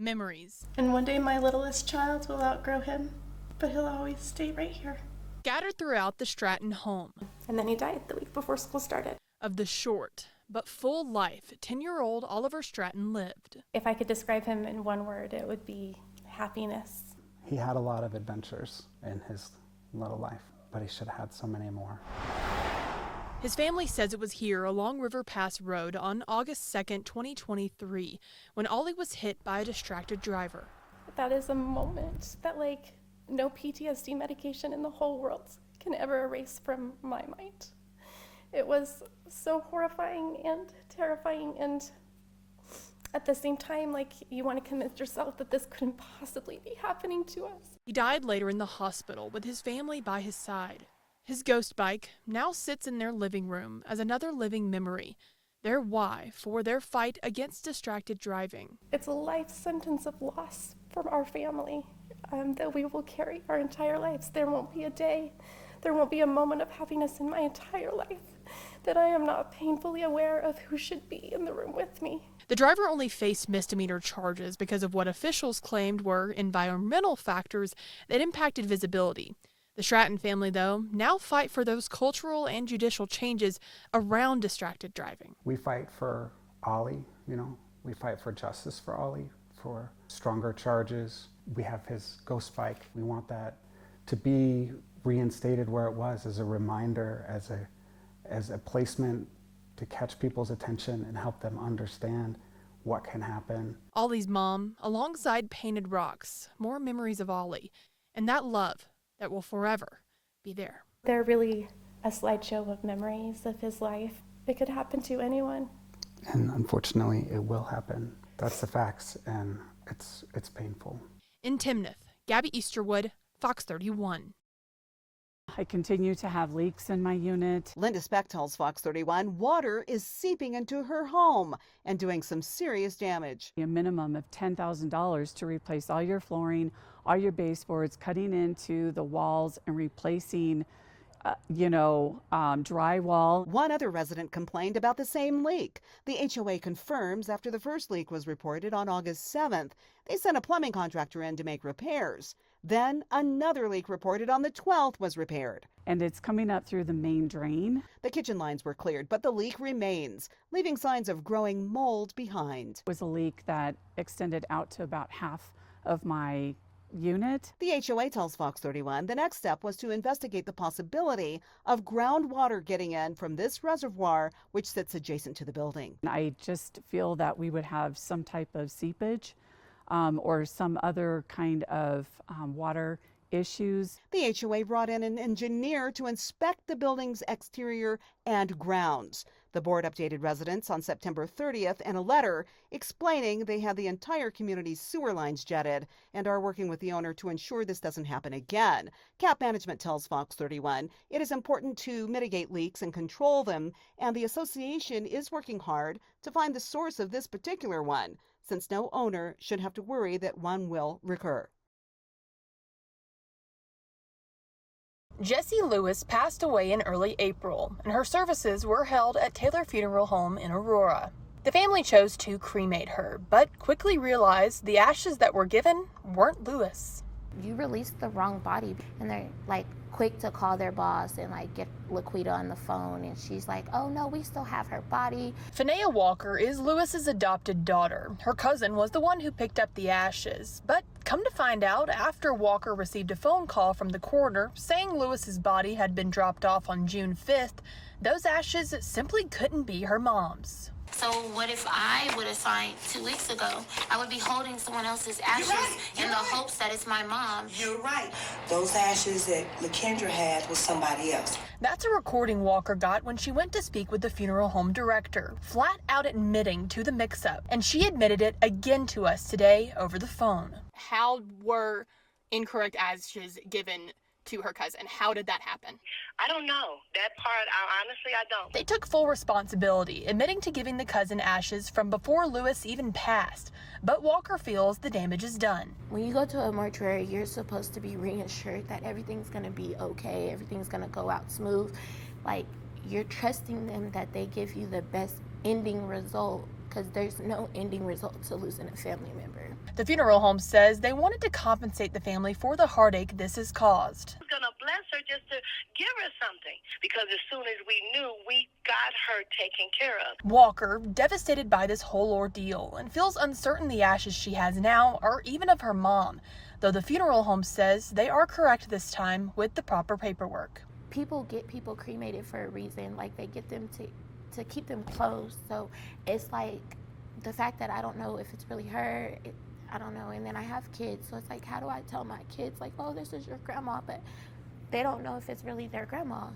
Memories. And one day my littlest child will outgrow him, but he'll always stay right here. Scattered throughout the Stratton home. And then he died the week before school started. Of the short but full life 10-year-old Oliver Stratton lived. If I could describe him in one word, it would be happiness. He had a lot of adventures in his little life, but he should have had so many more. His family says it was here along River Pass Road on August 2nd, 2023, when Ollie was hit by a distracted driver. That is a moment that, no PTSD medication in the whole world can ever erase from my mind. It was so horrifying and terrifying, and at the same time, you want to convince yourself that this couldn't possibly be happening to us. He died later in the hospital with his family by his side. His ghost bike now sits in their living room as another living memory, their why for their fight against distracted driving. It's a life sentence of loss from our family that we will carry our entire lives. There won't be a day, there won't be a moment of happiness in my entire life that I am not painfully aware of who should be in the room with me. The driver only faced misdemeanor charges because of what officials claimed were environmental factors that impacted visibility. The Stratton family, though, now fight for those cultural and judicial changes around distracted driving. We fight for Ollie, we fight for justice for Ollie, for stronger charges. We have his ghost bike. We want that to be reinstated where it was, as a reminder, as a placement to catch people's attention and help them understand what can happen. Ollie's mom, alongside painted rocks, more memories of Ollie, and that love that will forever be there. They're really a slideshow of memories of his life. It could happen to anyone. And unfortunately, it will happen. That's the facts, and it's painful. In Timnath, Gabby Easterwood, Fox 31. I continue to have leaks in my unit. Linda Speck tells Fox 31 water is seeping into her home and doing some serious damage. A minimum of $10,000 to replace all your flooring, all your baseboards, cutting into the walls and replacing drywall. One other resident complained about the same leak. The HOA confirms after the first leak was reported on August 7th, they sent a plumbing contractor in to make repairs. Then another leak reported on the 12th was repaired. And it's coming up through the main drain. The kitchen lines were cleared, but the leak remains, leaving signs of growing mold behind. It was a leak that extended out to about half of my unit. The HOA tells Fox 31 the next step was to investigate the possibility of groundwater getting in from this reservoir, which sits adjacent to the building. I just feel that we would have some type of seepage or some other kind of water issues. The HOA brought in an engineer to inspect the building's exterior and grounds. The board updated residents on September 30th in a letter explaining they had the entire community's sewer lines jetted and are working with the owner to ensure this doesn't happen again. CAP Management tells Fox 31 it is important to mitigate leaks and control them, and the association is working hard to find the source of this particular one, since no owner should have to worry that one will recur. Jessie Lewis passed away in early April, and her services were held at Taylor Funeral Home in Aurora. The family chose to cremate her, but quickly realized the ashes that were given weren't Lewis. You released the wrong body, and they're quick to call their boss and get Laquita on the phone, and she's like, oh no, we still have her body. Finea Walker is Lewis's adopted daughter. Her cousin was the one who picked up the ashes, but come to find out, after Walker received a phone call from the coroner saying Lewis's body had been dropped off on June 5th, those ashes simply couldn't be her mom's. So what if I would have signed 2 weeks ago? I would be holding someone else's ashes in the hopes that it's my mom. You're right. Those ashes that LaKendra had was somebody else. That's a recording Walker got when she went to speak with the funeral home director, flat out admitting to the mix-up. And she admitted it again to us today over the phone. How were incorrect ashes given to her cousin? How did that happen? I don't know. That part, honestly, I don't. They took full responsibility, admitting to giving the cousin ashes from before Lewis even passed. But Walker feels the damage is done. When you go to a mortuary, you're supposed to be reassured that everything's going to be okay, everything's going to go out smooth. You're trusting them that they give you the best ending result, because there's no ending result to losing a family member. The funeral home says they wanted to compensate the family for the heartache this has caused. I was going to bless her just to give her something, because as soon as we knew, we got her taken care of. Walker, devastated by this whole ordeal, and feels uncertain the ashes she has now are even of her mom, though the funeral home says they are correct this time with the proper paperwork. People get people cremated for a reason, like they get them to keep them close. So it's like the fact that I don't know if it's really her, I don't know. And then I have kids, so it's like, how do I tell my kids, like, oh, this is your grandma, but they don't know if it's really their grandma.